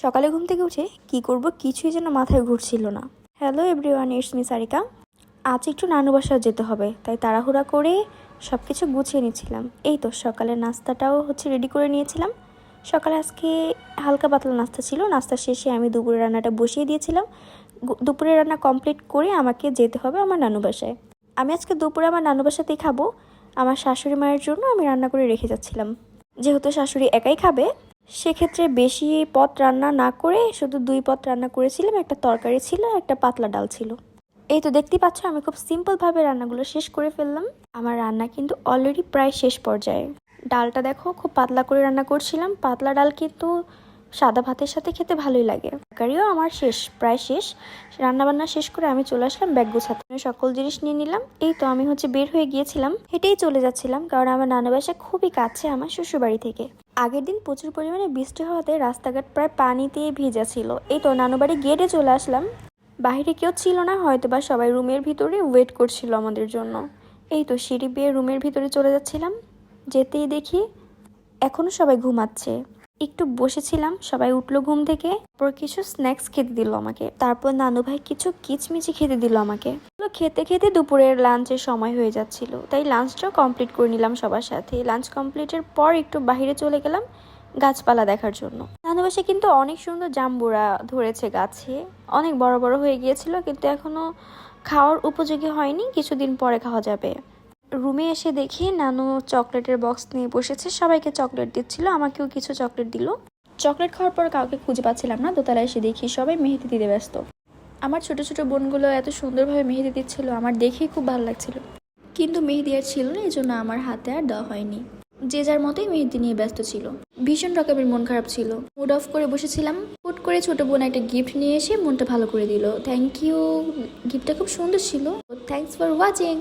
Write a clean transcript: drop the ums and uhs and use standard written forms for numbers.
সকালে ঘুম থেকে উঠে কি করব কিছুই যেন মাথায় ঘুরছিল না। Hello everyone, it's me Sarika. আজ একটু নানু বাসায় যেতে হবে, তাই তাড়াহুড়া করে সব কিছু গুছিয়ে নিয়েছিলাম। এই তো সকালের নাস্তাটাও রেডি করে নিয়েছিলাম। সকালে আজকে হালকা পাতলা নাস্তা ছিল। নাস্তা শেষে আমি দুপুরের রান্নাটা বসিয়ে দিয়েছিলাম। দুপুরের রান্না কমপ্লিট করে আমাকে যেতে হবে আমার নানু বাসায়। আমি আজকে দুপুরে আমার নানু বাসাতেই খাবো। আমার শাশুড়ি মায়ের জন্য আমি রান্না করে রেখে যাচ্ছিলাম। যেহেতু শাশুড়ি একাই খাবে, সেক্ষেত্রে বেশি পদ রান্না না করে শুধু 2 পদ রান্না করেছিলাম। একটা তরকারি ছিল, একটা পাতলা ডাল ছিল। এই তো দেখতেই পাচ্ছ, আমি খুব সিম্পলভাবে রান্নাগুলো শেষ করে ফেললাম। আমার রান্না কিন্তু অলরেডি প্রায় শেষ পর্যায়ে। ডালটা দেখো, খুব পাতলা করে রান্না করছিলাম। পাতলা ডাল কিন্তু সাদা ভাতের সাথে খেতে ভালোই লাগে। তরকারিও আমার প্রায় শেষ। রান্নাবান্না শেষ করে আমি চলে আসলাম ব্যাগ গোছাতে। সকল জিনিস নিয়ে নিলাম। এই তো আমি বের হয়ে গিয়েছিলাম, হেঁটেই চলে যাচ্ছিলাম, কারণ আমার নানু বাসা খুবই কাছে আমার শ্বশুরবাড়ি থেকে। আগের দিন প্রচুর পরিমাণে বৃষ্টি হওয়াতে রাস্তাঘাট প্রায় পানিতে ভিজা ছিল। এই তো নানুবাড়ি গেটে চলে আসলাম। বাইরে কেউ ছিল না, হয়তো বা সবাই রুমের ভিতরে ওয়েট করছিল আমাদের জন্য। এই তো সিঁড়ি বেয়ে রুমের ভিতরে চলে যাচ্ছিলাম। যেতেই দেখি এখনো সবাই ঘুমাচ্ছে। একটু বসেছিলাম, সবাই উঠলো ঘুম থেকে। তারপর কিছু স্ন্যাক্স খেতে দিল আমাকে। তারপর নানু ভাই কিছু কিচমিচি খেতে দিল আমাকে। খেতে খেতে দুপুরের লাঞ্চের সময় হয়ে যাচ্ছিল, তাই লাঞ্চটাও কমপ্লিট করে নিলাম সবার সাথে। লাঞ্চ কমপ্লিটের পর একটু বাইরে চলে গেলাম গাছপালা দেখার জন্য। নানু বাসায় কিন্তু অনেক সুন্দর জাম্বুরা ধরেছে গাছে, অনেক বড় বড় হয়ে গিয়েছিল, কিন্তু এখনো খাওয়ার উপযোগী হয়নি। কিছুদিন পরে খাওয়া যাবে। রুমে এসে দেখি নানু চকলেটের বক্স নিয়ে বসেছে, সবাইকে চকলেট দিচ্ছিল, আমাকেও কিছু চকলেট দিল। চকলেট খাওয়ার পর কাউকে খুঁজে পাচ্ছিলাম না। দোতলায় এসে দেখি সবাই মেহেদি দিতে ব্যস্ত। আমার ছোট ছোট বোনগুলো এত সুন্দরভাবে মেহেদি দিচ্ছিল, আমার দেখেই খুব ভালো লাগছিল। কিন্তু মেহেদি আর ছিল না, এই জন্য আমার হাতে আর দেওয়া হয়নি। যে যার মতোই মেহেদি নিয়ে ব্যস্ত ছিল। ভীষণ রকমের মন খারাপ ছিল, মুড অফ করে বসেছিলাম। হুট করে ছোট বোন একটা গিফট নিয়ে এসে মনটা ভালো করে দিল। থ্যাংক ইউ, গিফটটা খুব সুন্দর ছিল। Thanks for watching.